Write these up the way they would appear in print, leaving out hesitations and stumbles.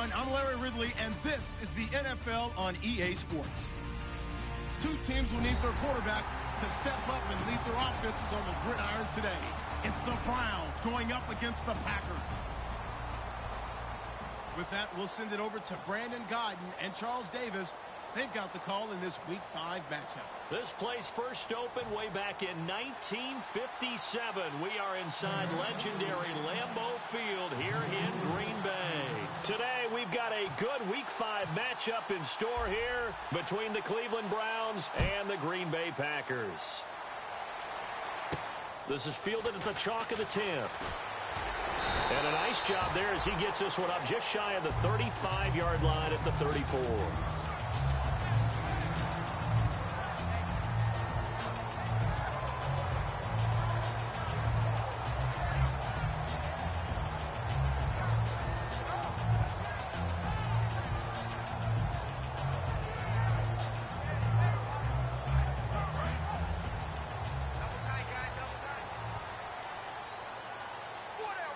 everyone. I'm Larry Ridley, and this is the NFL on EA Sports. Two teams will need their quarterbacks to step up and lead their offenses on the gridiron today. It's the Browns going up against the Packers. With that, we'll send it over to Brandon Gaudin and Charles Davis. They've got the call in this Week 5 matchup. This place first opened way back in 1957. We are inside legendary Lambeau Field here in Green Bay. Today, we've got a good Week 5 matchup in store here between the Cleveland Browns and the Green Bay Packers. This is fielded at the chalk of the 10. And a nice job there as he gets this one up just shy of the 35-yard line at the 34.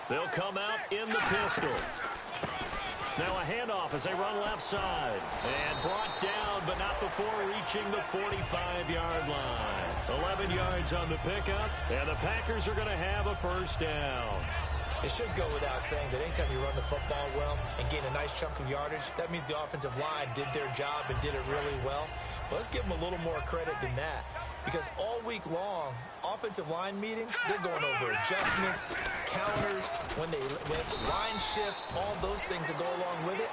They'll come out in the pistol. Now a handoff as they run left side. And brought down, but not before reaching the 45-yard line. 11 yards on the pickup, and the Packers are going to have a first down. It should go without saying that anytime you run the football well and gain a nice chunk of yardage, that means the offensive line did their job and did it really well. But let's give them a little more credit than that. Because all week long, offensive line meetings, they're going over adjustments, counters, when line shifts, all those things that go along with it.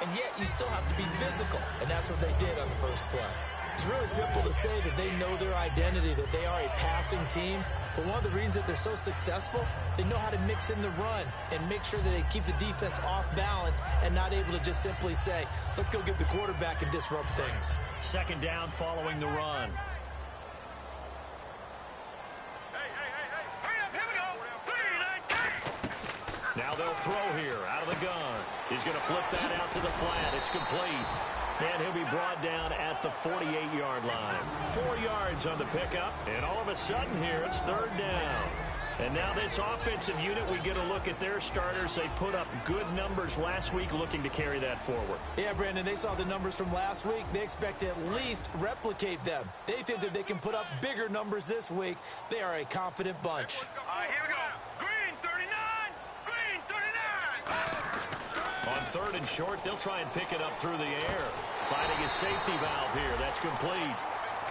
And yet you still have to be physical. And that's what they did on the first play. It's really simple to say that they know their identity, that they are a passing team. But one of the reasons that they're so successful, they know how to mix in the run and make sure that they keep the defense off balance and not able to just simply say, let's go get the quarterback and disrupt things. Second down following the run. Now they'll throw here out of the gun. He's going to flip that out to the flat. It's complete. And he'll be brought down at the 48-yard line. 4 yards on the pickup. And all of a sudden here, it's third down. And now this offensive unit, we get a look at their starters. They put up good numbers last week, looking to carry that forward. Yeah, Brandon, they saw the numbers from last week. They expect to at least replicate them. They think that they can put up bigger numbers this week. They are a confident bunch. All right, here we go. Green 39. Green 39. On third and short, they'll try and pick it up through the air. Finding a safety valve here. That's complete.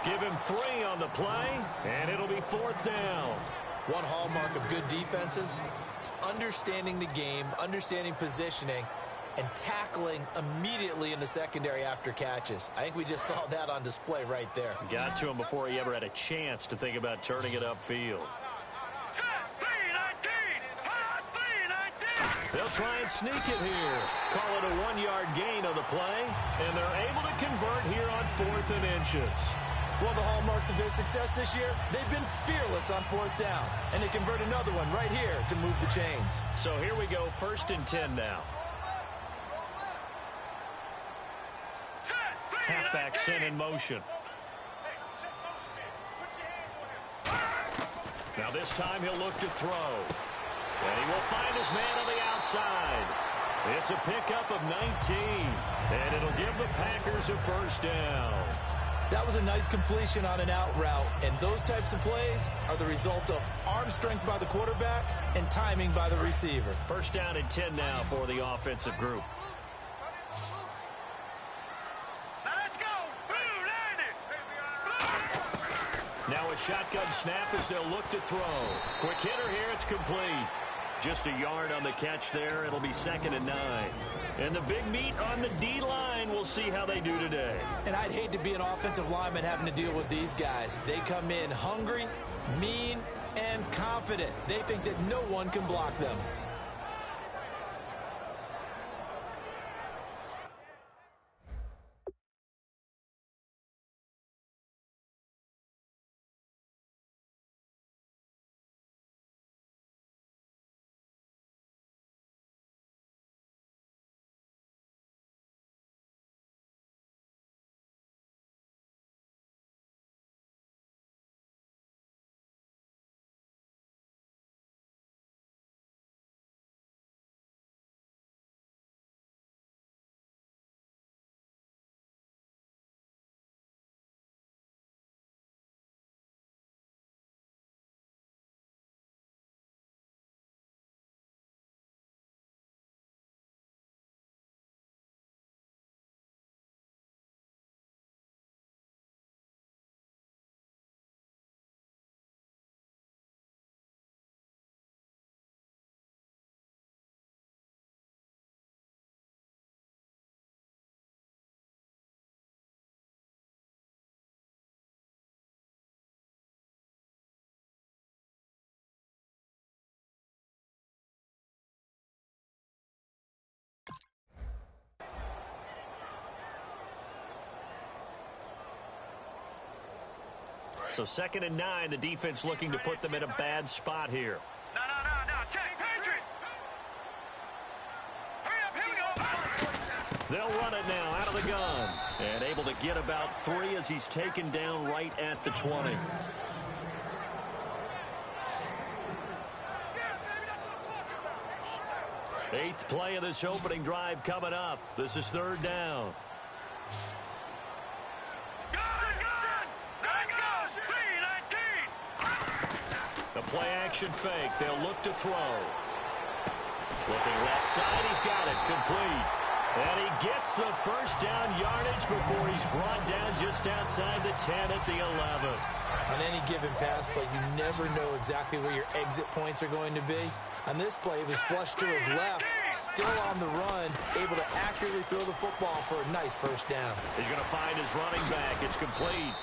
Give him 3 on the play, and it'll be fourth down. One hallmark of good defenses is understanding the game, understanding positioning, and tackling immediately in the secondary after catches. I think we just saw that on display right there. Got to him before he ever had a chance to think about turning it upfield. They'll try and sneak it here. Call it a 1-yard gain on the play, and they're able to convert here on 4th and inches. One of the hallmarks of their success this year, they've been fearless on 4th down, and they convert another one right here to move the chains. So here we go, 1st and 10 now. Halfback sent in motion. Now this time he'll look to throw. And he will find his man on the outside. It's a pickup of 19. And it'll give the Packers a first down. That was a nice completion on an out route. And those types of plays are the result of arm strength by the quarterback and timing by the receiver. First down and 10 now for the offensive group. Now let's go. Now a shotgun snap as they'll look to throw. Quick hitter here. It's complete. Just a yard on the catch there. It'll be 2nd and 9. And the big meat on the D-line. We'll see how they do today. And I'd hate to be an offensive lineman having to deal with these guys. They come in hungry, mean, and confident. They think that no one can block them. So 2nd and 9, the defense looking to put them in a bad spot here. No. Check, Patriot. Hurry up, here we go. They'll run it now out of the gun. And able to get about 3 as he's taken down right at the 20. Eighth play of this opening drive coming up. This is 3rd down. Let's go. 3-19. The play action fake. They'll look to throw. Looking left side. He's got it. Complete. And he gets the first down yardage before he's brought down just outside the 10 at the 11. On any given pass play, you never know exactly where your exit points are going to be. On this play, he was flushed to his left, still on the run, able to accurately throw the football for a nice first down. He's going to find his running back. It's complete.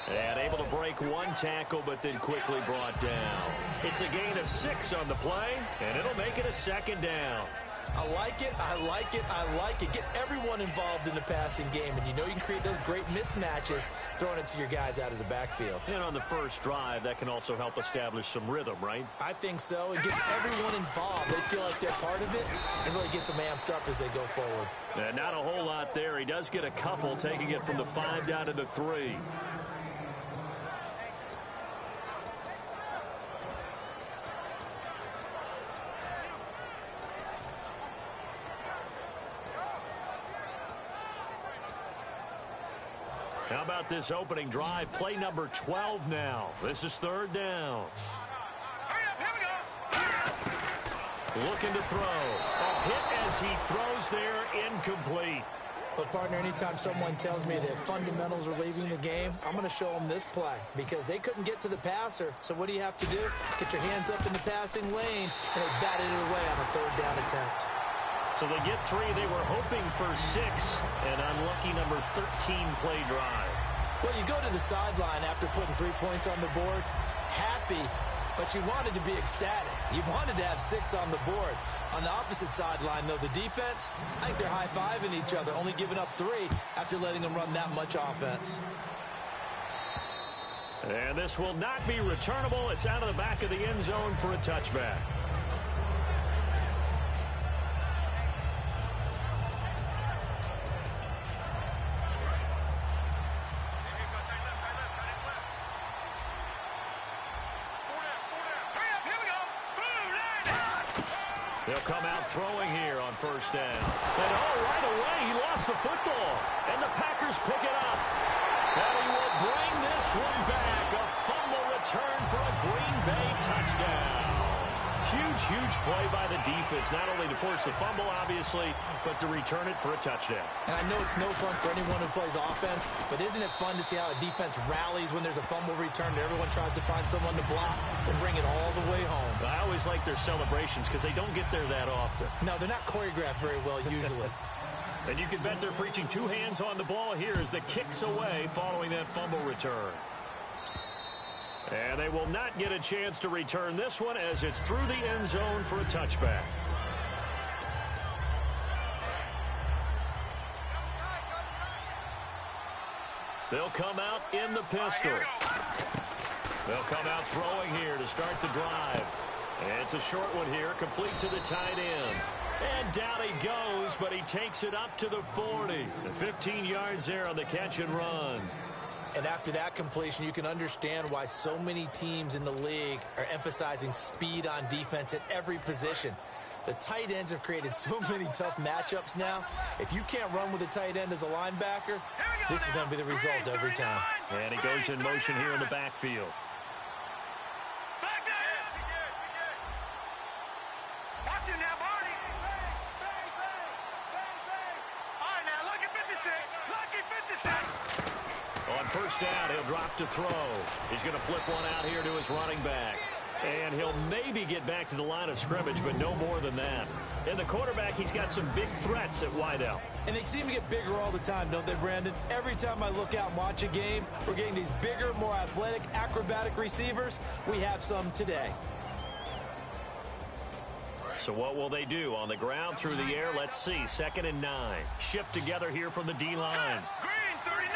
And able to break 1 tackle, but then quickly brought down. It's a gain of 6 on the play, and it'll make it a 2nd down. I like it. Get everyone involved in the passing game, and you know you can create those great mismatches throwing it to your guys out of the backfield. And on the first drive, that can also help establish some rhythm, right? I think so. It gets everyone involved. They feel like they're part of it, and really gets them amped up as they go forward. And not a whole lot there. He does get a couple, taking it from the 5 down to the 3. How about this opening drive? Play number 12 now. This is 3rd down. Hurry up, here we go. Looking to throw. A hit as he throws there, incomplete. But, partner, anytime someone tells me that fundamentals are leaving the game, I'm going to show them this play because they couldn't get to the passer. So what do you have to do? Get your hands up in the passing lane, and they batted it away on a 3rd down attempt. So they get 3. They were hoping for 6. An unlucky number 13 play drive. Well, you go to the sideline after putting 3 points on the board, happy, but you wanted to be ecstatic. You wanted to have 6 on the board. On the opposite sideline, though, the defense, I think they're high-fiving each other, only giving up 3 after letting them run that much offense. And this will not be returnable. It's out of the back of the end zone for a touchback. They'll come out throwing here on 1st down. And right away, he lost the football. And the Packers pick it up. And he will bring this one back. A fumble return for a Green Bay touchdown. Huge play by the defense, not only to force the fumble, obviously, but to return it for a touchdown. And I know it's no fun for anyone who plays offense, but isn't it fun to see how a defense rallies when there's a fumble return and everyone tries to find someone to block and bring it all the way home? I always like their celebrations because they don't get there that often. No, they're not choreographed very well usually. And you can bet they're preaching 2 hands on the ball here as the kicks away following that fumble return. And they will not get a chance to return this one as it's through the end zone for a touchback. They'll come out in the pistol. They'll come out throwing here to start the drive. And it's a short one here, complete to the tight end. And down he goes, but he takes it up to the 40. And 15 yards there on the catch and run. And after that completion, you can understand why so many teams in the league are emphasizing speed on defense at every position. The tight ends have created so many tough matchups now. If you can't run with a tight end as a linebacker, this is going to be the result every time. And he goes in motion here in the backfield. Back there. Watch him now, Barney. All right, now, lucky 56. Lucky 56. On 1st down, he'll drop to throw. He's going to flip one out here to his running back. And he'll maybe get back to the line of scrimmage, but no more than that. And the quarterback, he's got some big threats at wideout. And they seem to get bigger all the time, don't they, Brandon? Every time I look out and watch a game, we're getting these bigger, more athletic, acrobatic receivers. We have some today. So what will they do? On the ground, through the air, let's see. 2nd and 9. Shift together here from the D-line. Green, 39.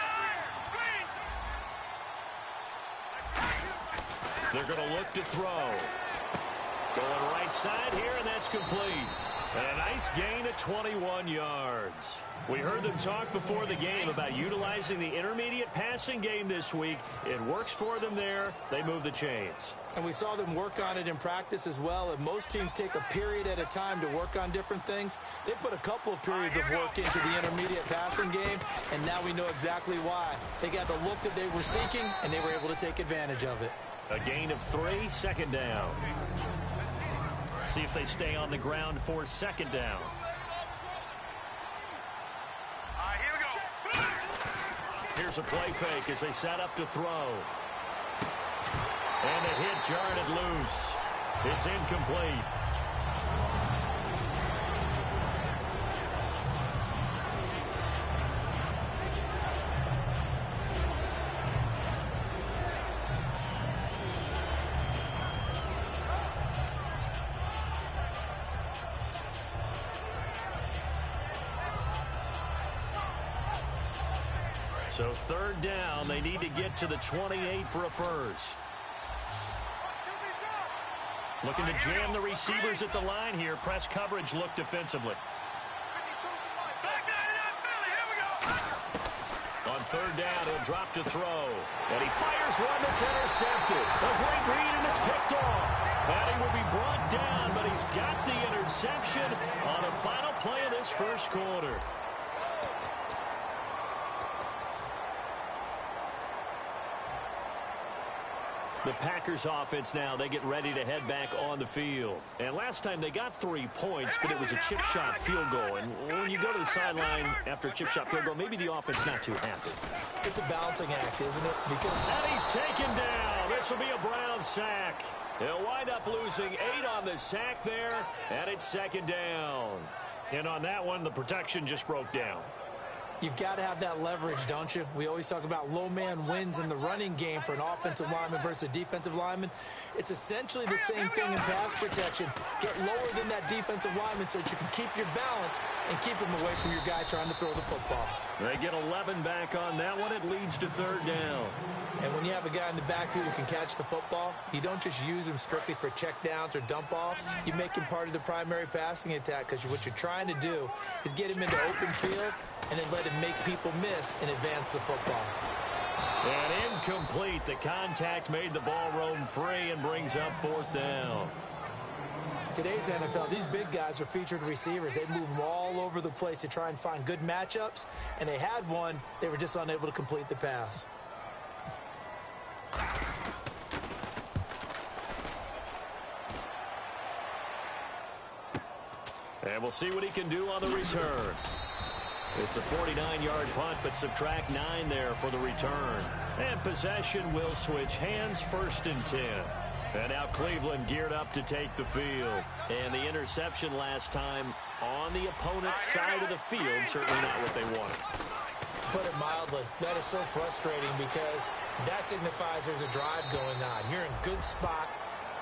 Green. They're going to look to throw. Going right side here, and that's complete. And a nice gain of 21 yards. We heard them talk before the game about utilizing the intermediate passing game this week. It works for them there. They move the chains. And we saw them work on it in practice as well. And most teams take a period at a time to work on different things. They put a couple of periods of work into the intermediate passing game, and now we know exactly why. They got the look that they were seeking, and they were able to take advantage of it. A gain of 3, second down. See if they stay on the ground for second down. Here we go. Here's a play fake as they set up to throw. And the hit jarred it loose. It's incomplete. So third down, they need to get to the 28 for a first. Looking to jam the receivers at the line here. Press coverage look defensively. On third down, he'll drop to throw. And he fires one that's intercepted. A great read, and it's picked off. And he will be brought down, but he's got the interception on the final play of this first quarter. The Packers offense now, they get ready to head back on the field. And last time they got 3 points, but it was a chip shot field goal. And when you go to the sideline after a chip shot field goal, maybe the offense not too happy. It's a balancing act, isn't it? And he's taken down. This will be a Brown sack. He'll wind up losing 8 on the sack there, and it's second down. And on that one, the protection just broke down. You've got to have that leverage, don't you? We always talk about low man wins in the running game for an offensive lineman versus a defensive lineman. It's essentially the same thing in pass protection. Get lower than that defensive lineman so that you can keep your balance and keep him away from your guy trying to throw the football. They get 11 back on that one. It leads to third down. And when you have a guy in the backfield who can catch the football, you don't just use him strictly for check downs or dump offs. You make him part of the primary passing attack, because what you're trying to do is get him into open field and then let him make people miss and advance the football. And incomplete. The contact made the ball roam free and brings up fourth down. Today's NFL, these big guys are featured receivers. They move them all over the place to try and find good matchups, and they had one. They were just unable to complete the pass. And we'll see what he can do on the return. It's a 49-yard punt, but subtract 9 there for the return. And possession will switch hands, first and 10. And now Cleveland geared up to take the field. And the interception last time on the opponent's side of the field, certainly not what they wanted. Put it mildly, that is so frustrating, because that signifies there's a drive going on. You're in good spot,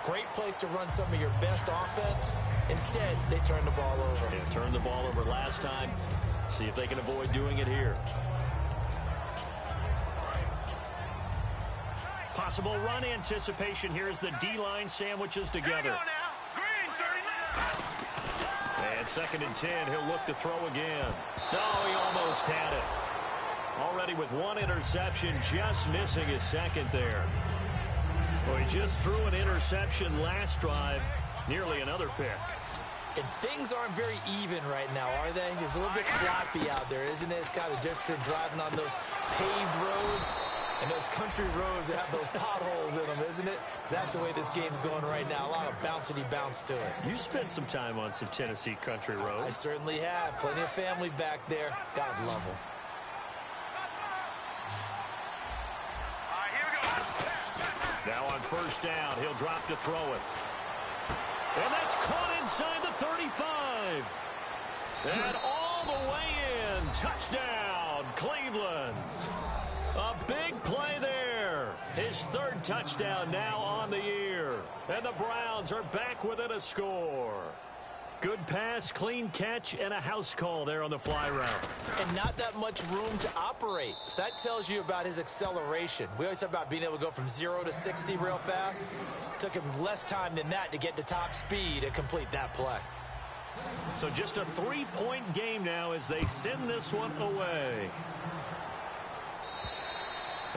great place to run some of your best offense. Instead, they turn the ball over. Yeah, turned the ball over last time. See if they can avoid doing it here. Possible run anticipation here as the D-line sandwiches together. And second and 10, he'll look to throw again. No, he almost had it. Already with one interception, just missing his second there. Well, he just threw an interception last drive, nearly another pick. And things aren't very even right now, are they? It's a little bit sloppy out there, isn't it? It's kind of different driving on those paved roads and those country roads that have those potholes in them, isn't it? Because that's the way this game's going right now. A lot of bouncy bounce to it. You spent some time on some Tennessee country roads. I certainly have. Plenty of family back there. God love them. Now on first down, he'll drop to throw it. And that's caught inside the 35. And all the way in. Touchdown, Cleveland. A big play there. His third touchdown now on the year. And the Browns are back within a score. Good pass, clean catch, and a house call there on the fly route. And not that much room to operate. So that tells you about his acceleration. We always talk about being able to go from 0 to 60 real fast. It took him less time than that to get to top speed and complete that play. So just a 3-point game now as they send this one away.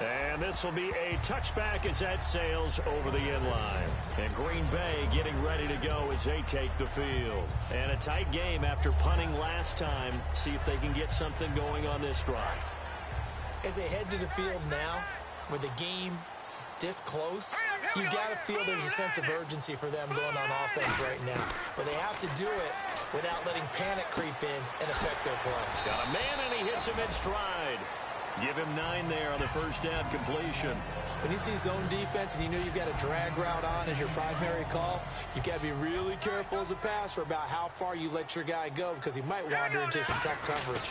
And this will be a touchback as that sails over the end line. And Green Bay getting ready to go as they take the field. And a tight game after punting last time. See if they can get something going on this drive. As they head to the field now, with the game this close, you got to feel there's a sense of urgency for them going on offense right now. But they have to do it without letting panic creep in and affect their play. Got a man, and he hits him in stride. Give him 9 there on the first down completion. When you see zone defense and you know you've got a drag route on as your primary call, you've got to be really careful as a passer about how far you let your guy go because he might wander into some tough coverage.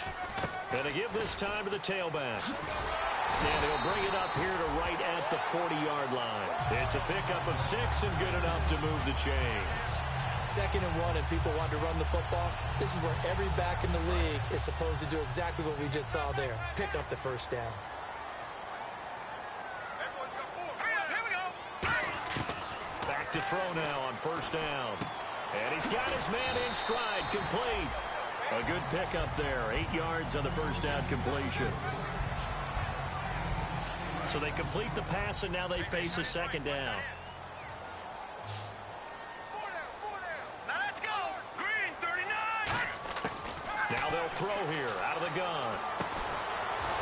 And they give this time to the tailback. And he'll bring it up here to right at the 40-yard line. It's a pickup of 6 and good enough to move the chains. 2nd and 1 and people want to run the football. This is where every back in the league is supposed to do exactly what we just saw there. Pick up the first down. Back to throw now on first down. And he's got his man in stride, complete. A good pickup there, 8 yards on the first down completion. So they complete the pass, and now they face a 2nd down. Now they'll throw here out of the gun.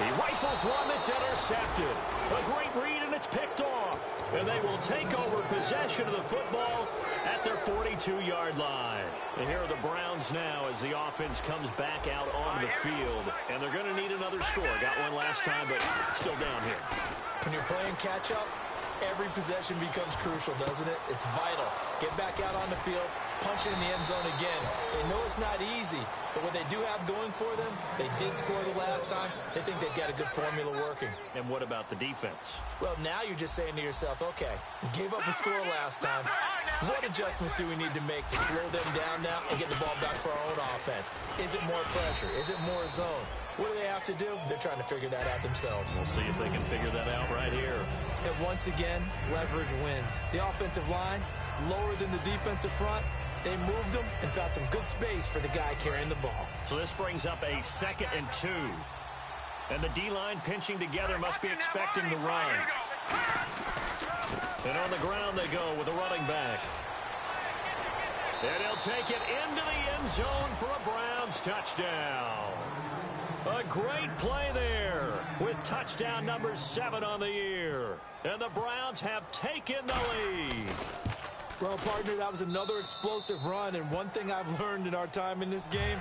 He rifles one that's intercepted. A great read, and it's picked off. And they will take over possession of the football at their 42-yard line. And here are the Browns now as the offense comes back out on the field. And they're going to need another score. Got one last time, but still down here. When you're playing catch-up, every possession becomes crucial, doesn't it? It's vital. Get back out on the field, punch it in the end zone again. They know it's not easy, but what they do have going for them, they did score the last time. They think they've got a good formula working. And what about the defense? Well, now you're just saying to yourself, okay, we gave up a score last time. What adjustments do we need to make to slow them down now and get the ball back for our own offense? Is it more pressure? Is it more zone? What do they have to do? They're trying to figure that out themselves. We'll see if they can figure that out right here. And once again, leverage wins. The offensive line, lower than the defensive front. They moved them and found some good space for the guy carrying the ball. So this brings up a 2nd and 2. And the D-line pinching together must be expecting the run. And on the ground they go with the running back. And he'll take it into the end zone for a Browns touchdown. A great play there with touchdown number 7 on the year. And the Browns have taken the lead. Well, partner, that was another explosive run. And one thing I've learned in our time in this game,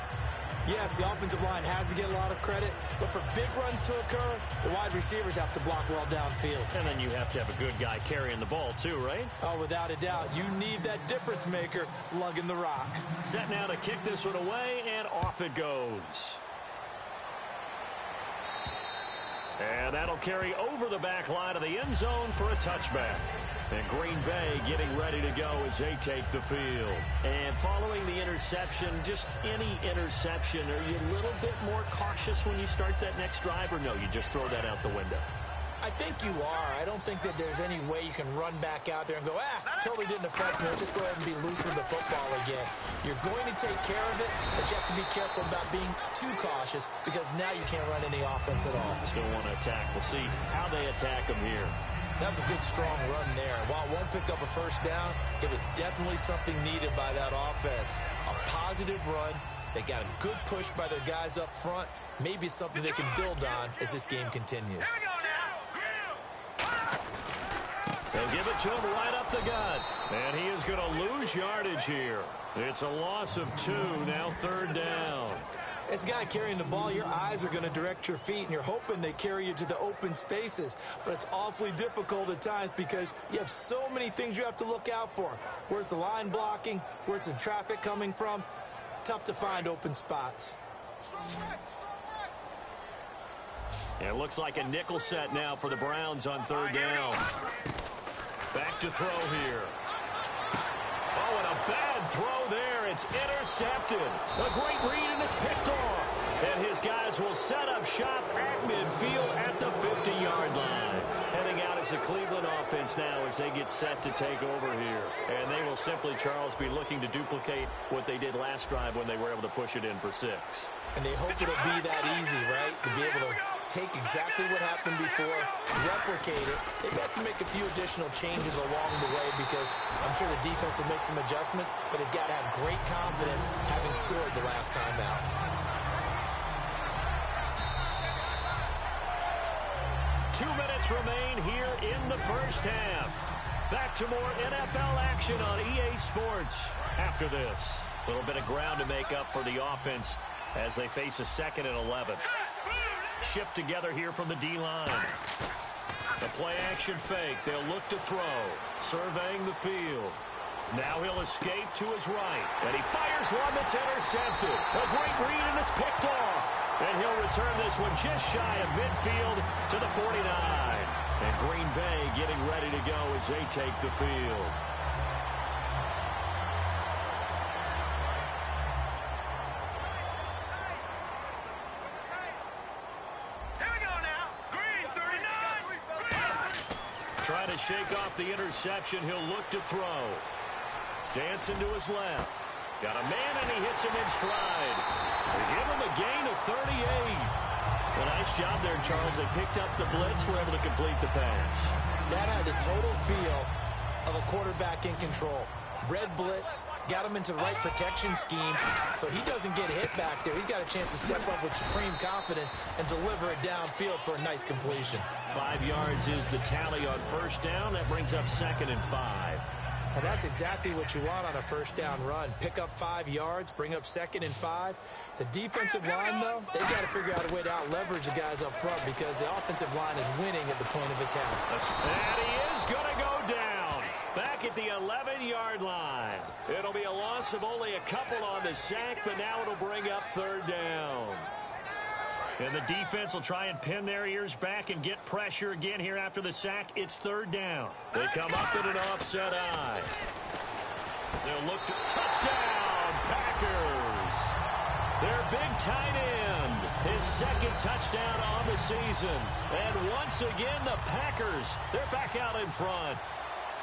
yes, the offensive line has to get a lot of credit. But for big runs to occur, the wide receivers have to block well downfield. And then you have to have a good guy carrying the ball too, right? Oh, without a doubt. You need that difference maker lugging the rock. Set now to kick this one away, and off it goes. And that'll carry over the back line of the end zone for a touchback. And Green Bay getting ready to go as they take the field. And following the interception, just any interception, are you a little bit more cautious when you start that next drive, or no, you just throw that out the window? I think you are. I don't think that there's any way you can run back out there and go, totally didn't affect me. Just go ahead and be loose with the football again. You're going to take care of it, but you have to be careful about being too cautious because now you can't run any offense at all. Still want to attack. We'll see how they attack them here. That was a good, strong run there. While one picked up a first down, it was definitely something needed by that offense. A positive run. They got a good push by their guys up front. Maybe it's something they can build on as this game continues. They'll give it to him right up the gut. And he is going to lose yardage here. It's a loss of 2, now 3rd down. As a guy carrying the ball, your eyes are going to direct your feet, and you're hoping they carry you to the open spaces. But it's awfully difficult at times because you have so many things you have to look out for. Where's the line blocking? Where's the traffic coming from? Tough to find open spots. It looks like a nickel set now for the Browns on 3rd down. Back to throw here. Oh, and a bad throw there It's intercepted. A great read, and it's picked off. And his guys will set up shop at midfield at the 50-yard line. Heading out as the Cleveland offense now as they get set to take over here. And they will simply, Charles, be looking to duplicate what they did last drive when they were able to push it in for 6. And they hope it'll be that easy, right? To be able to take exactly what happened before, replicate it. They've got to make a few additional changes along the way because I'm sure the defense will make some adjustments, but they've got to have great confidence having scored the last time out. Two minutes remain here in the first half. Back to more NFL action on EA Sports after this. A little bit of ground to make up for the offense as they face a 2nd and 11. Shift together here from the D-line. The play-action fake. They'll look to throw. Surveying the field. Now he'll escape to his right. And he fires one that's intercepted. A great read, and it's picked off. And he'll return this one just shy of midfield to the 49. And Green Bay getting ready to go as they take the field. Trying to shake off the interception. He'll look to throw. Dancing to his left. Got a man, and he hits him in stride. They give him a gain of 38. A nice job there, Charles. They picked up the blitz, were able to complete the pass. That had the total feel of a quarterback in control. Red blitz, got him into the right protection scheme, so he doesn't get hit back there. He's got a chance to step up with supreme confidence and deliver it downfield for a nice completion. 5 yards is the tally on first down. That brings up 2nd and 5. And that's exactly what you want on a first down run. Pick up 5 yards, bring up 2nd and 5. The defensive line, though, they've got to figure out a way to out-leverage the guys up front because the offensive line is winning at the point of attack. And he is going to go down. Back at the 11-yard line. It'll be a loss of only a couple on the sack, but now it'll bring up 3rd down. And the defense will try and pin their ears back and get pressure again here after the sack. It's 3rd down. They come up in an offset eye. They'll look to touchdown, Packers. Their big tight end, his 2nd touchdown on the season. And once again, the Packers, they're back out in front.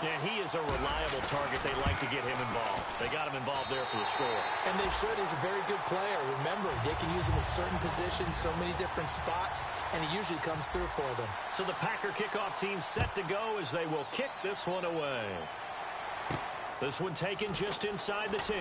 Yeah, he is a reliable target. They like to get him involved. They got him involved there for the score. And they should. He's a very good player. Remember, they can use him in certain positions, so many different spots, and he usually comes through for them. So the Packer kickoff team set to go as they will kick this one away. This one taken just inside the 10.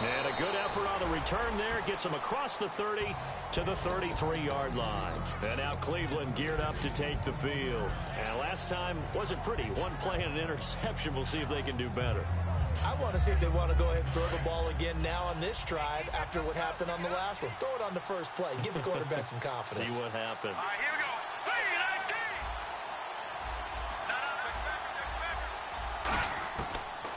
And a good effort on the return there. Gets him across the 30 to the 33-yard line. And now Cleveland geared up to take the field. And last time wasn't pretty. One play and an interception. We'll see if they can do better. I want to see if they want to go ahead and throw the ball again now on this drive after what happened on the last one. Throw it on the first play. Give the quarterback some confidence. See what happens. All right, here we go.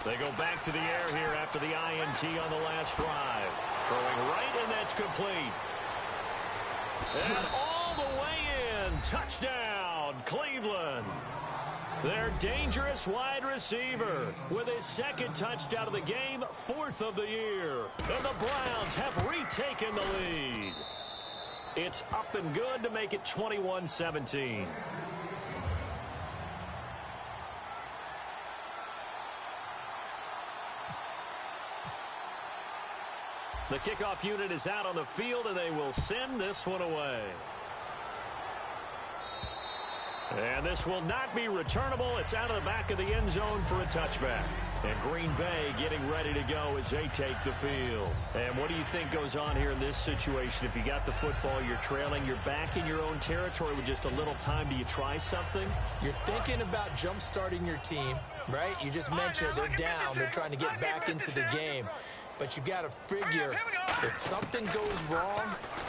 They go back to the air here after the INT on the last drive. Throwing right, and that's complete. And all the way in. Touchdown, Cleveland. Their dangerous wide receiver with his 2nd touchdown of the game, 4th of the year. And the Browns have retaken the lead. It's up and good to make it 21-17. The kickoff unit is out on the field, and they will send this one away. And this will not be returnable. It's out of the back of the end zone for a touchback. And Green Bay getting ready to go as they take the field. And what do you think goes on here in this situation? If you got the football, you're trailing, you're back in your own territory with just a little time. Do you try something? You're thinking about jump-starting your team, right? You just mentioned it. They're down. They're trying to get back into the game. But you got to figure if something goes wrong,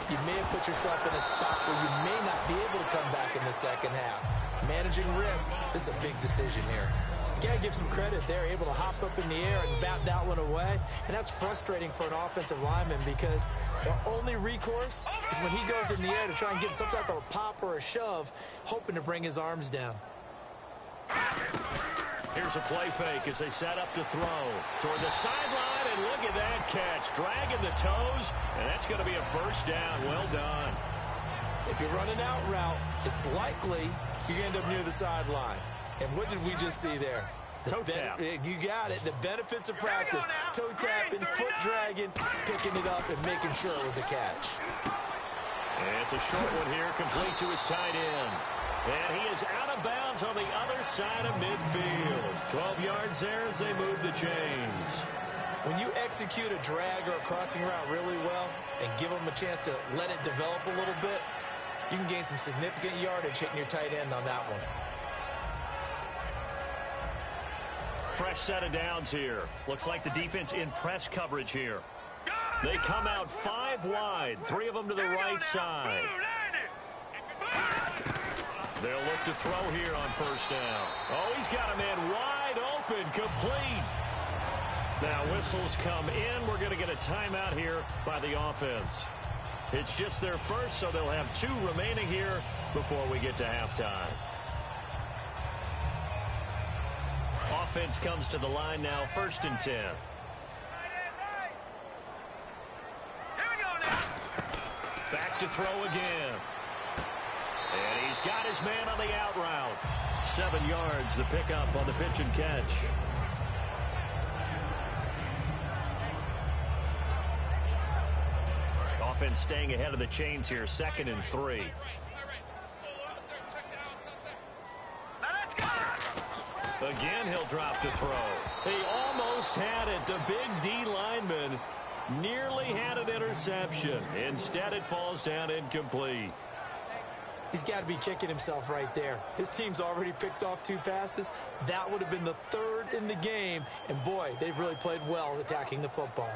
you may have put yourself in a spot where you may not be able to come back in the second half. Managing risk, this is a big decision here. You got to give some credit. They're able to hop up in the air and bat that one away. And that's frustrating for an offensive lineman because the only recourse is when he goes in the air to try and get some type of a pop or a shove, hoping to bring his arms down. Here's a play fake as they set up to throw toward the sideline, and look at that catch. Dragging the toes, and that's going to be a first down. Well done. If you're running out route, it's likely you're going to end up near the sideline. And what did we just see there? Toe tap. You got it. The benefits of practice. Toe tapping, foot dragging, picking it up, and making sure it was a catch. And it's a short one here, complete to his tight end. And he is out of bounds on the other side of midfield. 12 yards there as they move the chains. When you execute a drag or a crossing route really well and give them a chance to let it develop a little bit, you can gain some significant yardage hitting your tight end on that one. Fresh set of downs here. Looks like the defense in press coverage here. They come out 5 wide, 3 of them to the right side. They'll look to throw here on first down. Oh, he's got a man wide open, complete. Now whistles come in. We're going to get a timeout here by the offense. It's just their first, so they'll have 2 remaining here before we get to halftime. Offense comes to the line now, 1st and 10. Back to throw again. And he's got his man on the out route. 7 yards, the pickup on the pitch and catch. Offense staying ahead of the chains here, 2nd and 3. Again, he'll drop to throw. He almost had it. The big D lineman nearly had an interception. Instead, it falls down incomplete. He's got to be kicking himself right there. His team's already picked off 2 passes. That would have been the 3rd in the game. And, boy, they've really played well attacking the football.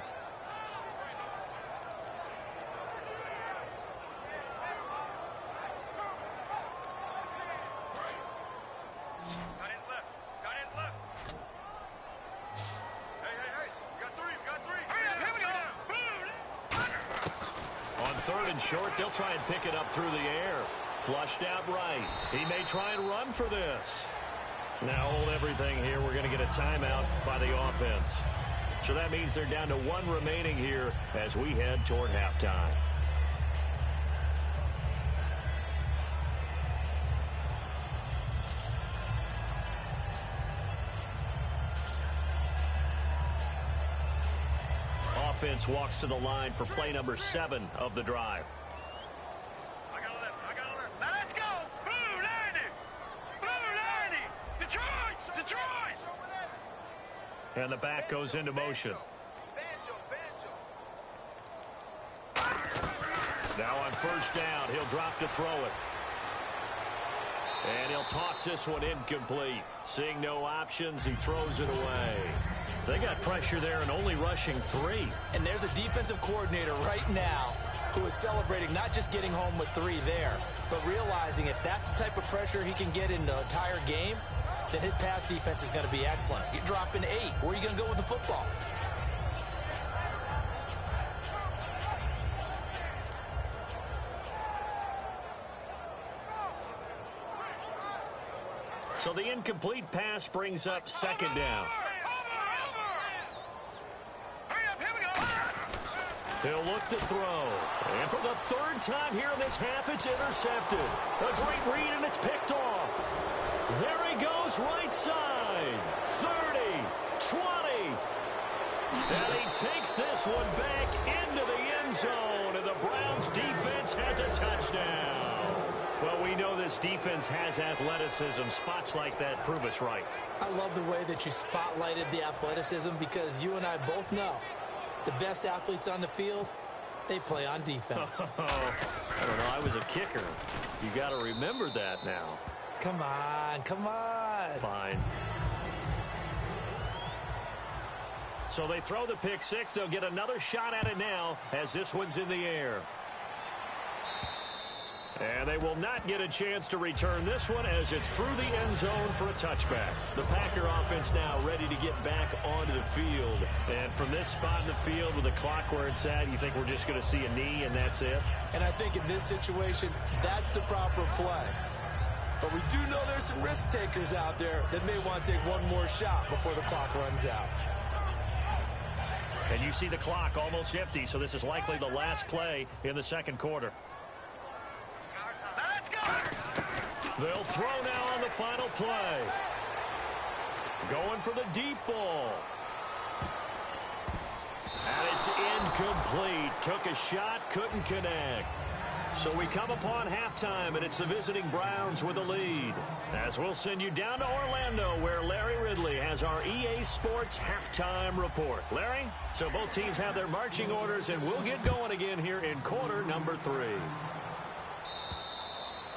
Short, they'll try and pick it up through the air. Flushed out right. He may try and run for this. Now hold everything here. We're going to get a timeout by the offense. So that means they're down to 1 remaining here as we head toward halftime. Offense walks to the line for play number 7 of the drive. I got a left. Now let's go. Blue 90. Blue 90. Detroit. And the back goes into motion. Now on first down, he'll drop to throw it. And he'll toss this one incomplete. Seeing no options, he throws it away. They got pressure there and only rushing 3. And there's a defensive coordinator right now who is celebrating not just getting home with 3 there, but realizing if that's the type of pressure he can get in the entire game, then his pass defense is going to be excellent. You're dropping 8. Where are you going to go with the football? So the incomplete pass brings up 2nd down. He'll look to throw. And for the 3rd time here in this half, it's intercepted. A great read, and it's picked off. There he goes, right side. 30, 20. And he takes this one back into the end zone, and the Browns defense has a touchdown. Well, we know this defense has athleticism. Spots like that prove us right. I love the way that you spotlighted the athleticism because you and I both know the best athletes on the field, they play on defense. I don't know. I was a kicker. You got to remember that now. Come on. Fine. So they throw the pick 6. They'll get another shot at it now as this one's in the air. And they will not get a chance to return this one as it's through the end zone for a touchback. The Packer offense now ready to get back onto the field. And from this spot in the field with the clock where it's at, you think we're just going to see a knee and that's it? And I think in this situation, that's the proper play. But we do know there's some risk takers out there that may want to take one more shot before the clock runs out. And you see the clock almost empty, so this is likely the last play in the second quarter. Let's go! They'll throw now on the final play. Going for the deep ball. And it's incomplete. Took a shot, couldn't connect. So we come upon halftime, and it's the visiting Browns with the lead. As we'll send you down to Orlando, where Larry Ridley has our EA Sports halftime report. Larry, so both teams have their marching orders, and we'll get going again here in quarter number 3.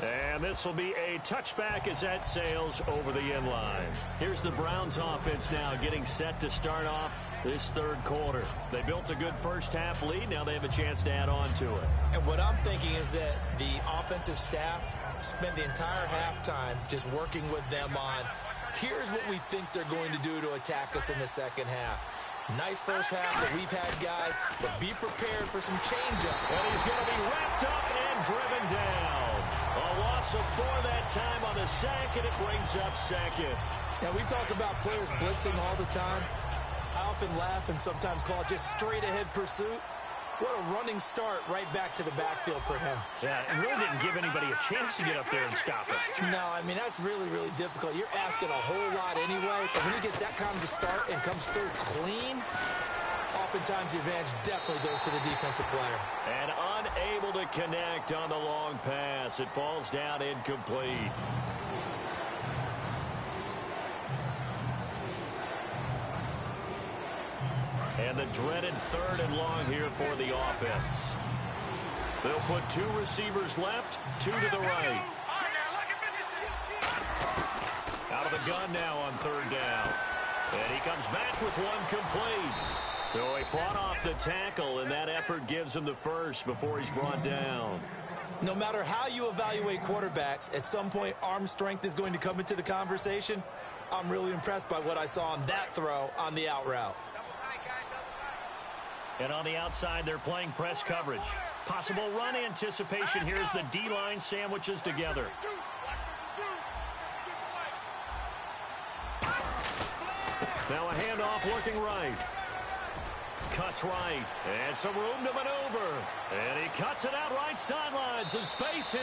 And this will be a touchback as that sails over the end line. Here's the Browns offense now getting set to start off this third quarter. They built a good first half lead. Now they have a chance to add on to it. And what I'm thinking is that the offensive staff spent the entire halftime just working with them on, here's what we think they're going to do to attack us in the second half. Nice first half that we've had, guys, but be prepared for some change-up. And he's going to be wrapped up and driven down. A loss of 4 that time on the sack, and it brings up second. Now, we talk about players blitzing all the time. I often laugh and sometimes call it just straight-ahead pursuit. What a running start right back to the backfield for him. Yeah, it really didn't give anybody a chance to get up there and stop it. No, I mean, that's really, really difficult. You're asking a whole lot anyway, but when he gets that kind of a start and comes through clean, oftentimes the advantage definitely goes to the defensive player. And unable to connect on the long pass. It falls down incomplete. And the dreaded 3rd and long here for the offense. They'll put 2 receivers left, 2 to the right. Out of the gun now on 3rd down. And he comes back with 1 complete. So he fought off the tackle, and that effort gives him the first before he's brought down. No matter how you evaluate quarterbacks, at some point arm strength is going to come into the conversation. I'm really impressed by what I saw on that throw on the out route. And on the outside, they're playing press coverage. Possible run anticipation here as the D-line sandwiches together. Now a handoff looking right. Cuts right. And some room to maneuver. And he cuts it out right sideline. Some space here.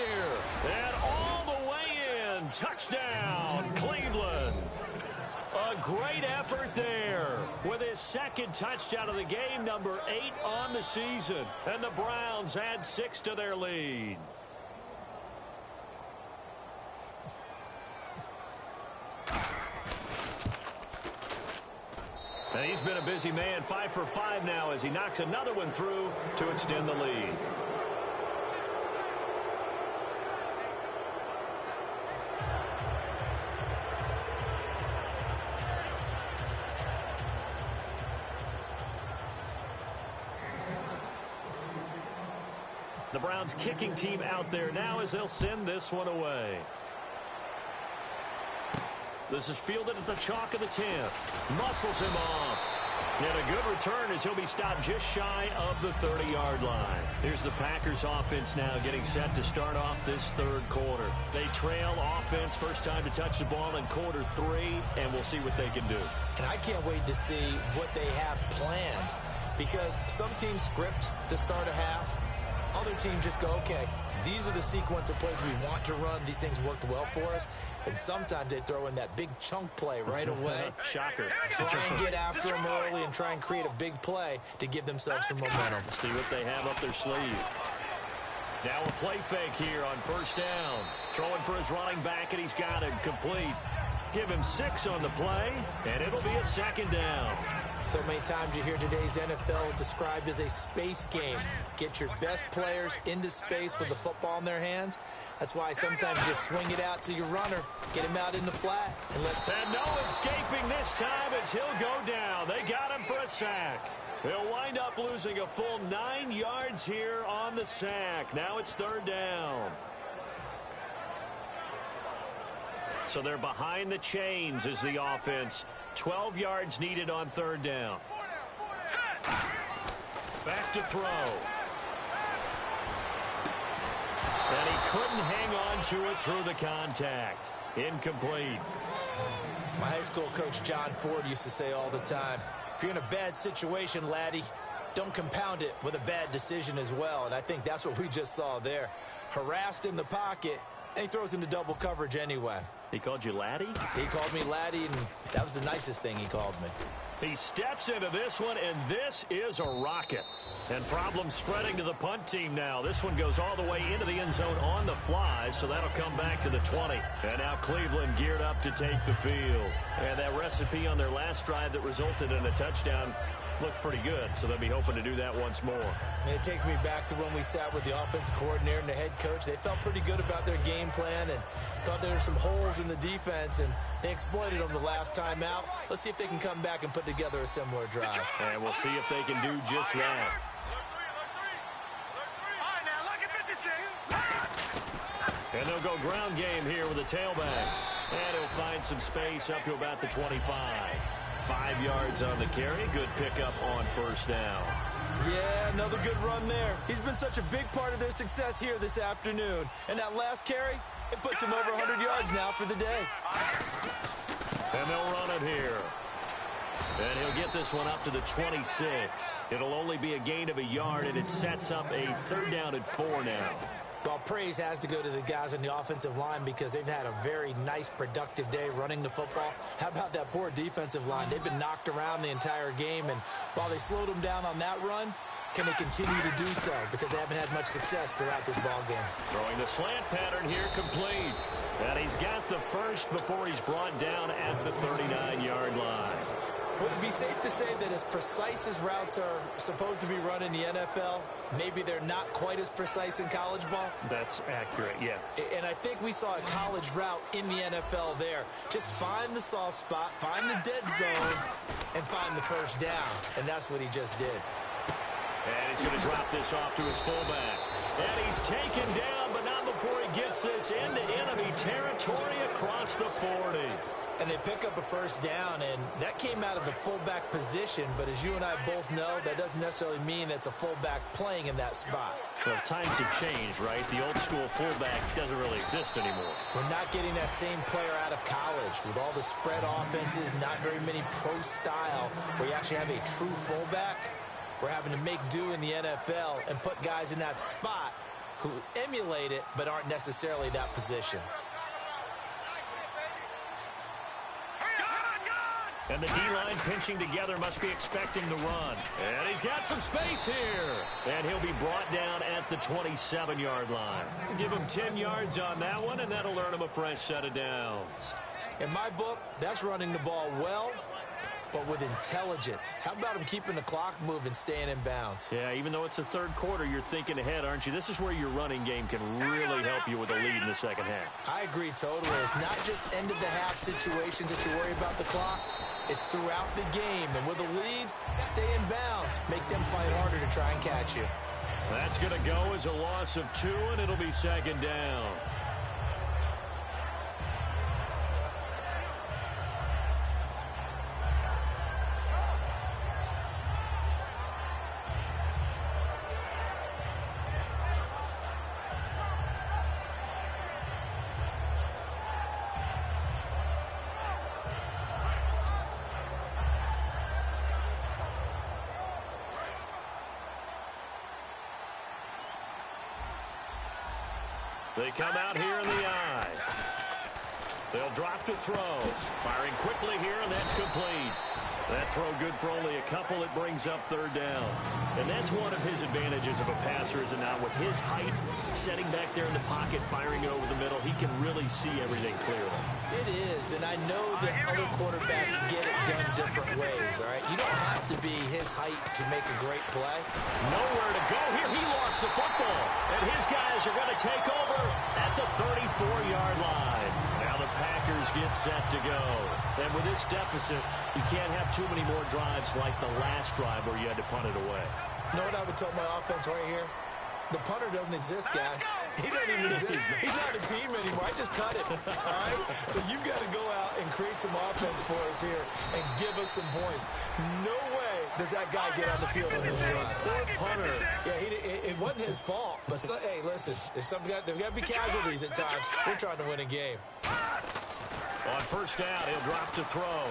And all the way in. Touchdown, Cleveland. A great effort there with his 2nd touchdown of the game, number 8 on the season. And the Browns add 6 to their lead. And he's been a busy man, 5 for 5 now as he knocks another one through to extend the lead. The Browns kicking team out there now as they'll send this one away. This is fielded at the chalk of the 10. Muscles him off. And a good return as he'll be stopped just shy of the 30-yard line. Here's the Packers offense now getting set to start off this third quarter. They trail offense, first time to touch the ball in quarter 3, and we'll see what they can do. And I can't wait to see what they have planned, because some teams script to start a half. Other teams just go, okay, these are the sequence of plays we want to run. These things worked well for us. And sometimes they throw in that big chunk play right away. Shocker. Try and get after them early and try and create a big play to give themselves some momentum. See what they have up their sleeve. Now a play fake here on first down. Throwing for his running back, and he's got it complete. Give him 6 on the play, and it'll be a 2nd down. So many times you hear today's NFL described as a space game. Get your best players into space with the football in their hands. That's why sometimes you just swing it out to your runner, get him out in the flat, and And no escaping this time as he'll go down. They got him for a sack. They'll wind up losing a full 9 yards here on the sack. Now it's 3rd down. So they're behind the chains as the offense. 12 yards needed on 3rd down. Back to throw. And he couldn't hang on to it through the contact. Incomplete. My high school coach, John Ford, used to say all the time, if you're in a bad situation, laddie, don't compound it with a bad decision as well. And I think that's what we just saw there. Harassed in the pocket, and he throws into double coverage anyway. He called you laddie? He called me laddie, and that was the nicest thing he called me. He steps into this one, and this is a rocket. And problems spreading to the punt team now. This one goes all the way into the end zone on the fly, so that'll come back to the 20. And now Cleveland geared up to take the field. And that recipe on their last drive that resulted in a touchdown looked pretty good, so they'll be hoping to do that once more. And it takes me back to when we sat with the offensive coordinator and the head coach. They felt pretty good about their game plan and thought there were some holes in the defense, and they exploited them the last time out. Let's see if they can come back and put together a similar drive. And we'll see if they can do just that. And they'll go ground game here with a tailback. And he'll find some space up to about the 25. 5 yards on the carry. Good pickup on first down. Yeah, another good run there. He's been such a big part of their success here this afternoon. And that last carry, it puts him over 100 yards now for the day. And they'll run it here. And he'll get this one up to the 26. It'll only be a gain of a yard, and it sets up a 3rd down and 4 now. Well, praise has to go to the guys on the offensive line because they've had a very nice, productive day running the football. How about that poor defensive line? They've been knocked around the entire game, and while they slowed them down on that run, can they continue to do so? Because they haven't had much success throughout this ball game. Throwing the slant pattern here, complete. And he's got the first before he's brought down at the 39-yard line. Would it be safe to say that as precise as routes are supposed to be run in the NFL, maybe they're not quite as precise in college ball? That's accurate, yeah. And I think we saw a college route in the NFL there. Just find the soft spot, find the dead zone, and find the first down. And that's what he just did. And he's going to drop this off to his fullback. And he's taken down, but not before he gets this into enemy territory across the 40. And they pick up a first down, and that came out of the fullback position. But as you and I both know, that doesn't necessarily mean it's a fullback playing in that spot. So times have changed, right? The old school fullback doesn't really exist anymore. We're not getting that same player out of college with all the spread offenses, not very many pro style, where you actually have a true fullback. We're having to make do in the NFL and put guys in that spot who emulate it but aren't necessarily that position. And the D-line pinching together must be expecting the run. And he's got some space here. And he'll be brought down at the 27-yard line. Give him 10 yards on that one, and that'll earn him a fresh set of downs. In my book, that's running the ball well, but with intelligence. How about him keeping the clock moving, staying in bounds? Yeah, even though it's the third quarter, you're thinking ahead, aren't you? This is where your running game can really help you with a lead in the second half. I agree totally. It's not just end-of-the-half situations that you worry about the clock. It's throughout the game. And with a lead, stay in bounds. Make them fight harder to try and catch you. That's going to go as a loss of 2, and it'll be second down. They come out here in the eye. They'll drop to throw. Firing quickly here, and that's complete. That throw good for only a couple. It brings up third down. And that's one of his advantages of a passer, is it not? With his height, setting back there in the pocket, firing it over the middle, he can really see everything clearly. It is, and I know that other quarterbacks get it done different ways, all right? You don't have to be his height to make a great play. Nowhere to go here. He lost the football. And his guys are going to take over at the 34-yard line. Now the Packers get set to go. And with this deficit, you can't have too many more drives like the last drive where you had to punt it away. You know what I would tell my offense right here? The punter doesn't exist, guys. He doesn't even exist. He's not a team anymore. I just cut it, all right? So you've got to go out and create some offense for us here and give us some points. No way does that guy get on the field in this run? Poor punter. Yeah, it wasn't his fault. But, hey, listen, there's got to be casualties at times. We're trying to win a game. On first down, he'll drop to throw.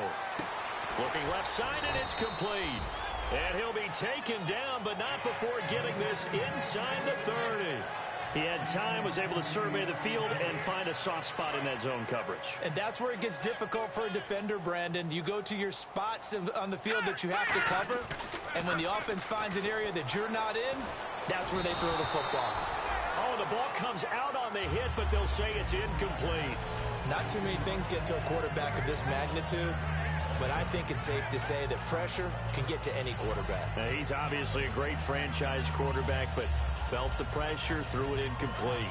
Looking left side, and it's complete. And he'll be taken down, but not before getting this inside the 30. He had time, was able to survey the field and find a soft spot in that zone coverage. And that's where it gets difficult for a defender, Brandon. You go to your spots on the field that you have to cover, and when the offense finds an area that you're not in, that's where they throw the football. Oh, the ball comes out on the hit, but they'll say it's incomplete. Not too many things get to a quarterback of this magnitude, but I think it's safe to say that pressure can get to any quarterback. Now, he's obviously a great franchise quarterback, but felt the pressure, threw it incomplete.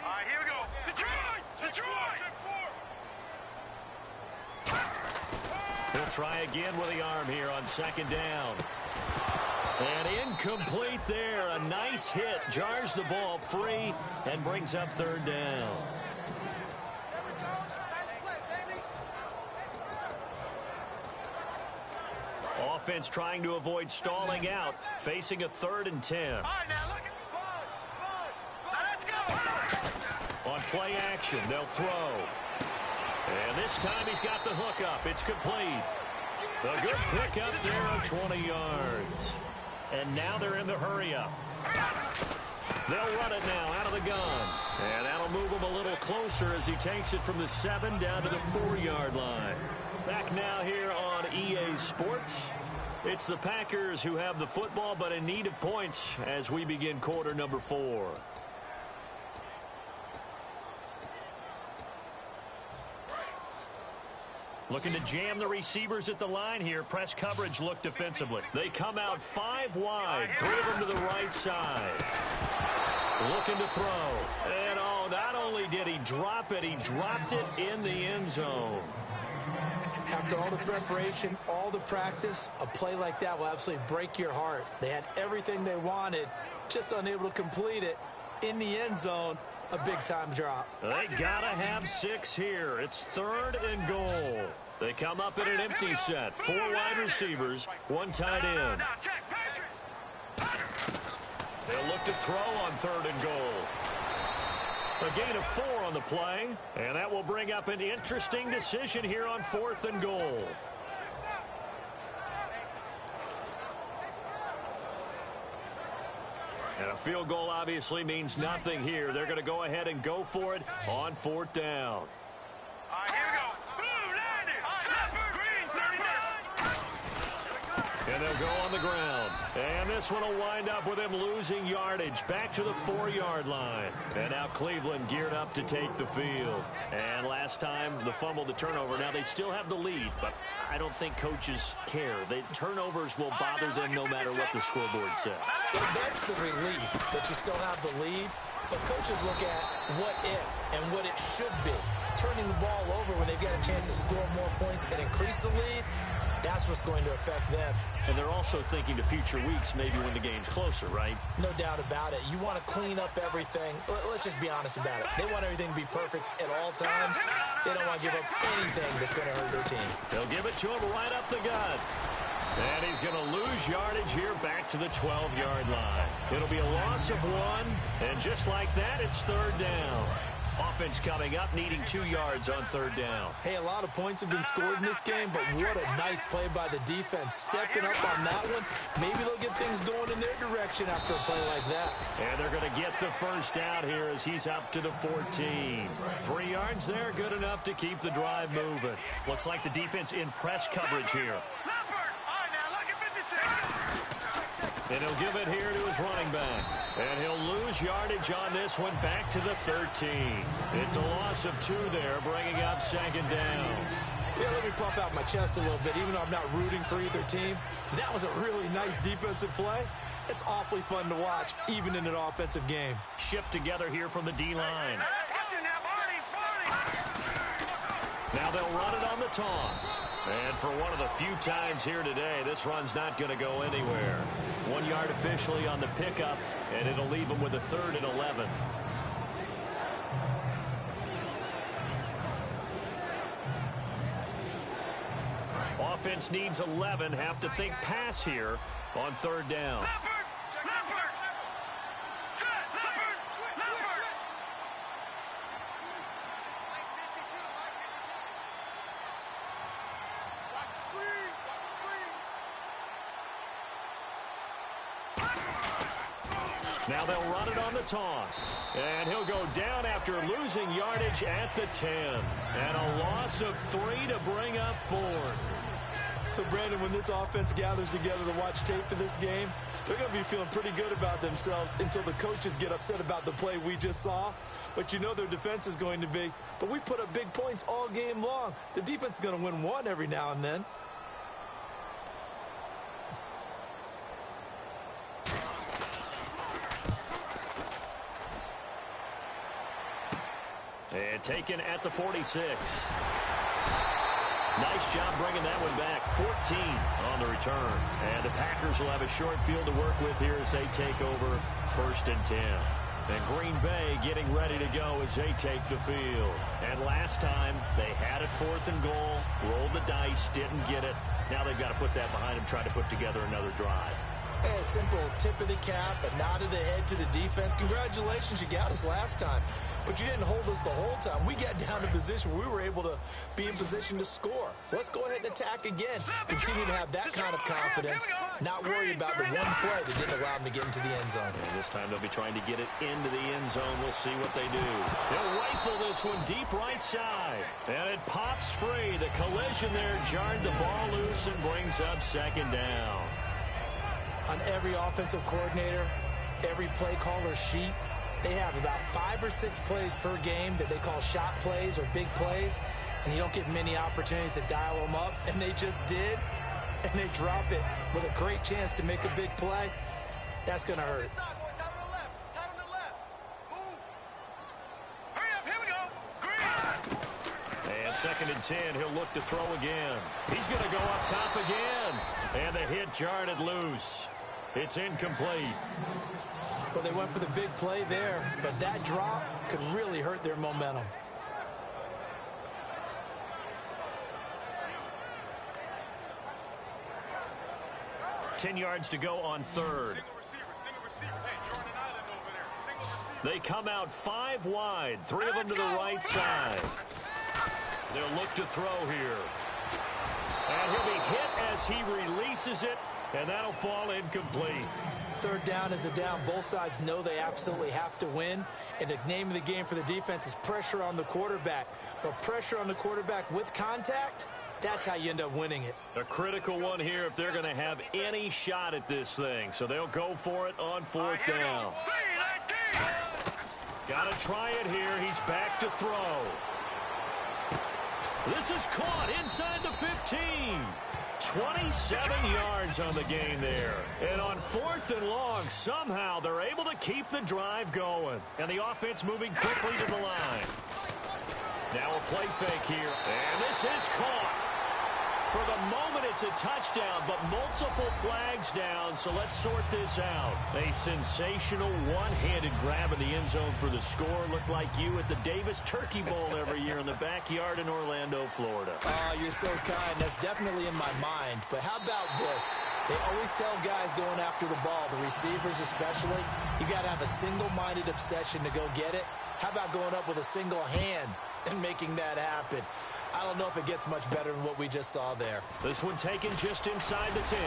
All right, here we go. Detroit! Detroit! He'll try again with the arm here on second down. And incomplete there. A nice hit. Jars the ball free and brings up third down. Offense trying to avoid stalling out. Facing a 3rd and 10. All right, now look at the Sponge. Now let's go. On play action, they'll throw. And this time he's got the hook up. It's complete. A good pickup there of 20 yards. And now they're in the hurry-up. They'll run it now out of the gun. And that'll move him a little closer as he takes it from the 7 down to the 4-yard line. Back now here on EA Sports. It's the Packers who have the football, but in need of points as we begin quarter number 4. Looking to jam the receivers at the line here. Press coverage look defensively. They come out 5 wide. 3 of them to the right side. Looking to throw. And oh, not only did he drop it, he dropped it in the end zone. After all the preparation, all the practice, a play like that will absolutely break your heart. They had everything they wanted, just unable to complete it. In the end zone, a big-time drop. They gotta have 6 here. It's 3rd and goal. They come up in an empty set. 4 wide receivers, 1 tight end. They'll look to throw on 3rd and goal. A gain of 4 on the play, and that will bring up an interesting decision here on 4th and goal. And a field goal obviously means nothing here. They're going to go ahead and go for it on 4th down. All right, here we go. Blue, landing. Snapper, green, 39. And they'll go on the ground. And this one will wind up with him losing yardage back to the 4-yard line. And now Cleveland geared up to take the field. And last time, the fumble, the turnover. Now they still have the lead, but I don't think coaches care. The turnovers will bother them no matter what the scoreboard says. Well, that's the relief that you still have the lead. But coaches look at what if and what it should be. Turning the ball over when they've got a chance to score more points and increase the lead, that's what's going to affect them. And they're also thinking to future weeks, maybe when the game's closer, right? No doubt about it. You want to clean up everything. Let's just be honest about it. They want everything to be perfect at all times. They don't want to give up anything that's going to hurt their team. They'll give it to him right up the gut. And he's going to lose yardage here back to the 12-yard line. It'll be a loss of 1, and just like that, it's 3rd down. Offense coming up, needing 2 yards on 3rd down. Hey, a lot of points have been scored in this game, but what a nice play by the defense. Stepping up on that one, maybe they'll get things going in their direction after a play like that. And they're going to get the first down here as he's up to the 14. 3 yards there, good enough to keep the drive moving. Looks like the defense in press coverage here. And he'll give it here to his running back. And he'll lose yardage on this one back to the 13. It's a loss of 2 there, bringing up 2nd down. Yeah, let me pump out my chest a little bit, even though I'm not rooting for either team. That was a really nice defensive play. It's awfully fun to watch, even in an offensive game. Shift together here from the D-line. Now they'll run it on the toss. And for one of the few times here today, this run's not going to go anywhere. 1 yard officially on the pickup, and it'll leave them with a 3rd and 11. Offense needs 11. Have to think pass here on 3rd down. Now they'll run it on the toss. And he'll go down after losing yardage at the 10. And a loss of 3 to bring up 4. So, Brandon, when this offense gathers together to watch tape for this game, they're going to be feeling pretty good about themselves until the coaches get upset about the play we just saw. But you know their defense is going to be. But we put up big points all game long. The defense is going to win one every now and then. And taken at the 46. Nice job bringing that one back. 14 on the return. And the Packers will have a short field to work with here as they take over 1st and 10. And Green Bay getting ready to go as they take the field. And last time, they had it 4th and goal, rolled the dice, didn't get it. Now they've got to put that behind them, try to put together another drive. A simple tip of the cap, a nod of the head to the defense. Congratulations, you got us last time. But you didn't hold us the whole time. We got down to position where we were able to be in position to score. Let's go ahead and attack again. Continue to have that kind of confidence. Not worry about the one play that didn't allow them to get into the end zone. And this time they'll be trying to get it into the end zone. We'll see what they do. They'll rifle this one deep right side. And it pops free. The collision there jarred the ball loose and brings up 2nd down. On every offensive coordinator, every play caller sheet, they have about 5 or 6 plays per game that they call shot plays or big plays, and you don't get many opportunities to dial them up, and they just did, and they drop it with a great chance to make a big play. That's going to hurt. And 2nd and 10, he'll look to throw again. He's going to go up top again, and the hit jarred it loose. It's incomplete. Well, they went for the big play there, but that drop could really hurt their momentum. Ten yards to go on 3rd. They come out 5 wide, 3 of them to the right side. They'll look to throw here. And he'll be hit as he releases it, and that'll fall incomplete. 3rd down is a down. Both sides know they absolutely have to win. And the name of the game for the defense is pressure on the quarterback. But pressure on the quarterback with contact, that's how you end up winning it. A critical one here if they're going to have any shot at this thing. So they'll go for it on 4th down. Got to try it here. He's back to throw. This is caught inside the 15. 27 yards on the gain there. And on 4th and long, somehow they're able to keep the drive going. And the offense moving quickly to the line. Now a play fake here. And this is caught. For the moment, it's a touchdown, but multiple flags down, so let's sort this out. A sensational one-handed grab in the end zone for the score. Looked like you at the Davis Turkey Bowl every year in the backyard in Orlando, Florida. Oh, you're so kind. That's definitely in my mind. But how about this? They always tell guys going after the ball, the receivers especially, you got to have a single-minded obsession to go get it. How about going up with a single hand and making that happen? I don't know if it gets much better than what we just saw there. This one taken just inside the 10.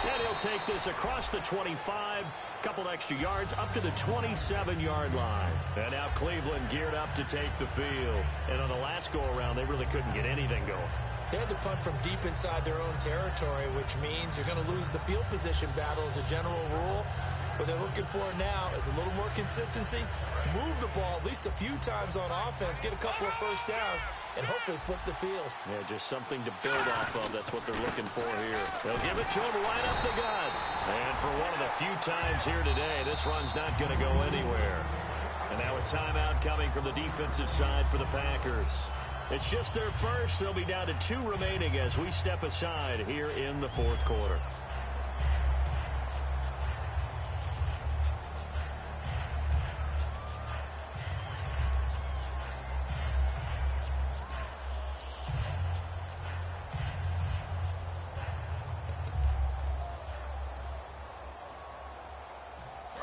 And he'll take this across the 25, couple extra yards up to the 27-yard line. And now Cleveland geared up to take the field. And on the last go-around, they really couldn't get anything going. They had to punt from deep inside their own territory, which means you're going to lose the field position battle as a general rule. What they're looking for now is a little more consistency, move the ball at least a few times on offense, get a couple of first downs, and hopefully flip the field. Yeah, just something to build off of. That's what they're looking for here. They'll give it to him right up the gut. And for one of the few times here today, this run's not going to go anywhere. And now a timeout coming from the defensive side for the Packers. It's just their first. They'll be down to 2 remaining as we step aside here in the fourth quarter.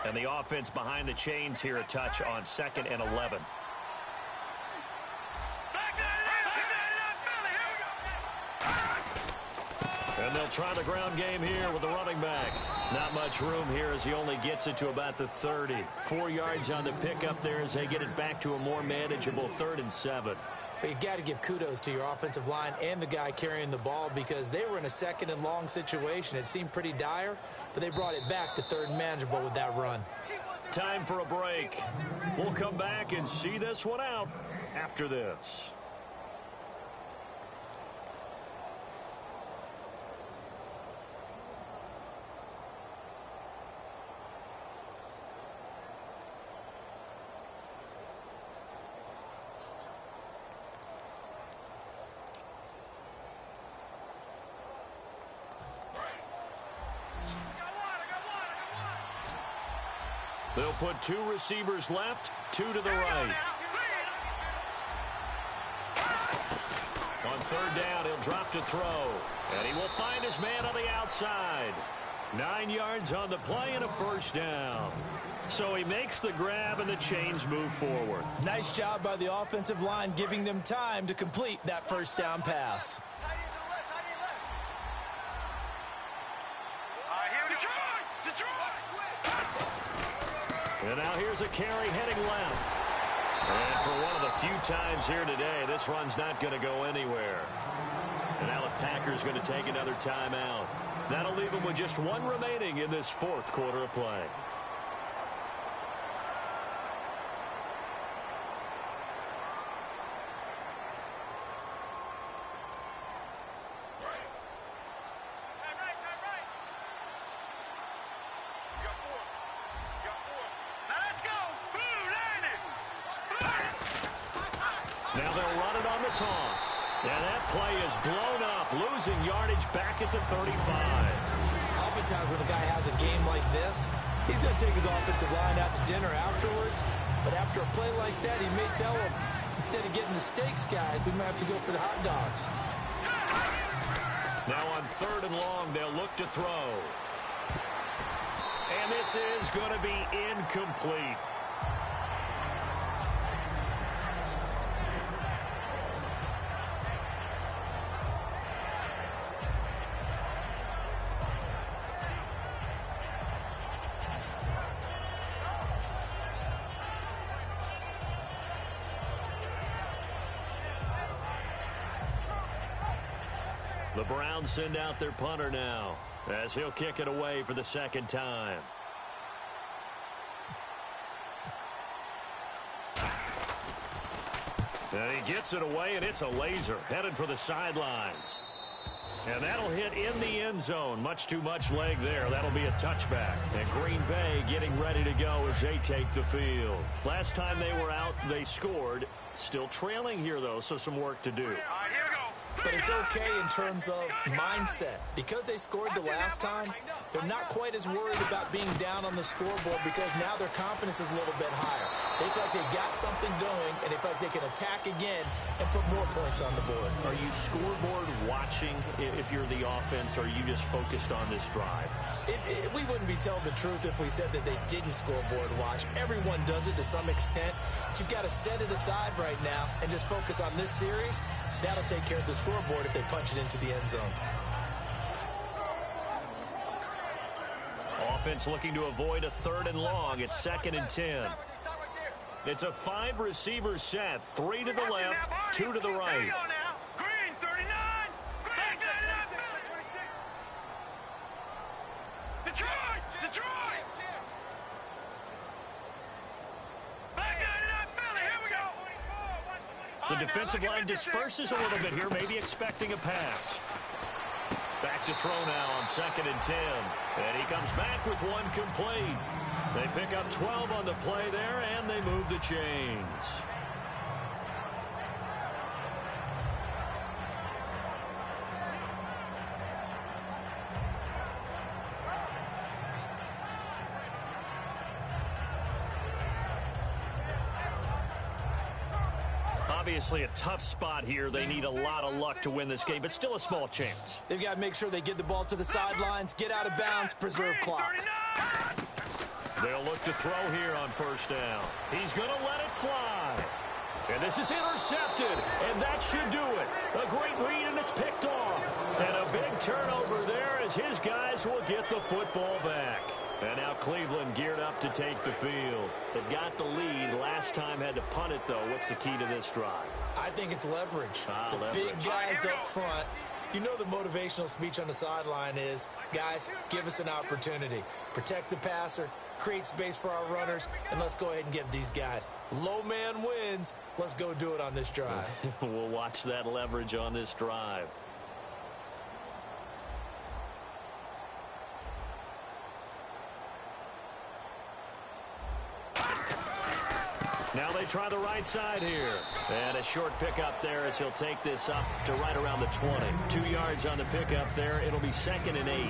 And the offense behind the chains here a touch on 2nd and 11. And they'll try the ground game here with the running back. Not much room here as he only gets it to about the 30. 4 yards on the pickup there as they get it back to a more manageable 3rd and 7. But you got to give kudos to your offensive line and the guy carrying the ball because they were in a 2nd and long situation. It seemed pretty dire, but they brought it back to 3rd and manageable with that run. Time for a break. We'll come back and see this one out after this. They'll put 2 receivers left, 2 to the right. On 3rd down, he'll drop to throw. And he will find his man on the outside. 9 yards on the play and a 1st down. So he makes the grab and the chains move forward. Nice job by the offensive line giving them time to complete that 1st down pass. And now here's a carry heading left. And for one of the few times here today, this run's not going to go anywhere. And now the Packers going to take another timeout. That'll leave them with just 1 remaining in this 4th quarter of play. Now they'll run it on the toss. And that play is blown up, losing yardage back at the 35. Oftentimes when a guy has a game like this, he's going to take his offensive line out to dinner afterwards. But after a play like that, he may tell him, instead of getting the steaks, guys, we might have to go for the hot dogs. Now on 3rd and long, they'll look to throw. And this is going to be incomplete. The Browns send out their punter now as he'll kick it away for the 2nd time. And he gets it away, and it's a laser headed for the sidelines. And that'll hit in the end zone. Much too much leg there. That'll be a touchback. And Green Bay getting ready to go as they take the field. Last time they were out, they scored. Still trailing here, though, so some work to do. But it's okay in terms of mindset. Because they scored the last time, they're not quite as worried about being down on the scoreboard because now their confidence is a little bit higher. They feel like they got something going, and they feel like they can attack again and put more points on the board. Are you scoreboard watching if you're the offense, or are you just focused on this drive? We wouldn't be telling the truth if we said that they didn't scoreboard watch. Everyone does it to some extent. But you've got to set it aside right now and just focus on this series. That'll take care of the scoreboard if they punch it into the end zone. Offense looking to avoid a 3rd and long. It's 2nd and 10. It's a 5-receiver set. 3 to the left, 2 to the right. Green 39. Green 39. Detroit. Detroit. Back 99 Philly. Here we go. The defensive line disperses a little bit here, maybe expecting a pass. Back to throw now on 2nd and 10. And he comes back with 1 complete. They pick up 12 on the play there, and they move the chains. Obviously a tough spot here. They need a lot of luck to win this game, but still a small chance. They've got to make sure they get the ball to the sidelines, get out of bounds, preserve clock. They'll look to throw here on first down. He's going to let it fly. And this is intercepted, and that should do it. A great read, and it's picked off. And a big turnover there as his guys will get the football back. And now Cleveland geared up to take the field. They've got the lead. Last time had to punt it, though. What's the key to this drive? I think it's leverage. Leverage. Big guys up front. You know the motivational speech on the sideline is, guys, give us an opportunity. Protect the passer, create space for our runners, and let's go ahead and give these guys. Low man wins. Let's go do it on this drive. We'll watch that leverage on this drive. Now they try the right side here. And a short pickup there as he'll take this up to right around the 20. 2 yards on the pickup there. It'll be 2nd and 8.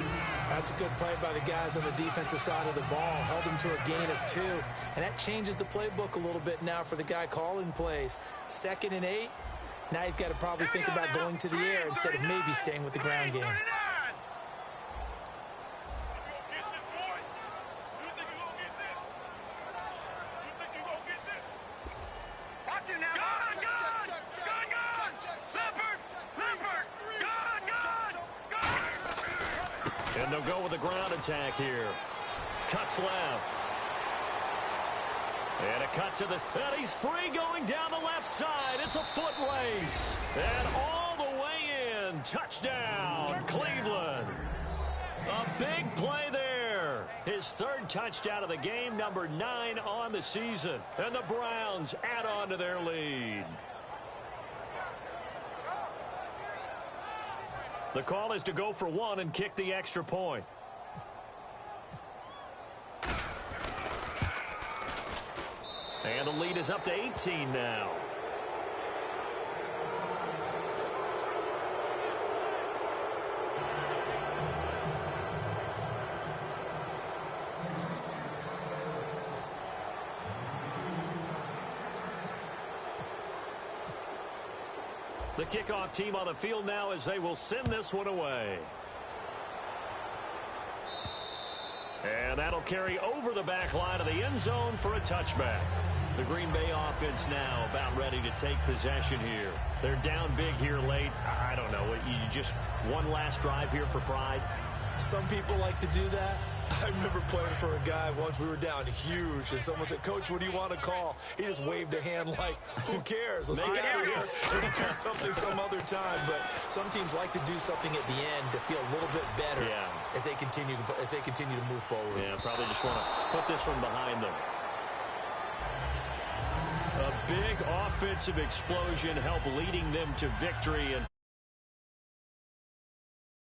That's a good play by the guys on the defensive side of the ball. Held them to a gain of 2. And that changes the playbook a little bit now for the guy calling plays. 2nd and 8. Now he's got to probably think about going to the air instead of maybe staying with the ground game. And they'll go with a ground attack here. Cuts left. And a cut to this. And he's free going down the left side. It's a foot race. And all the way in. Touchdown, Cleveland. A big play there. His 3rd touchdown of the game, number 9 on the season. And the Browns add on to their lead. The call is to go for 1 and kick the extra point. And the lead is up to 18 now. The kickoff team on the field now as they will send this one away. And that'll carry over the back line of the end zone for a touchback. The Green Bay offense now about ready to take possession here. They're down big here late. I don't know. You just one last drive here for pride? Some people like to do that. I remember playing for a guy once. We were down huge, and someone said, "Coach, what do you want to call?" He just waved a hand like, "Who cares? Let's get out of here. Maybe do something some other time." But some teams like to do something at the end to feel a little bit better as they continue to move forward. Yeah, probably just want to put this one behind them. A big offensive explosion helped leading them to victory, and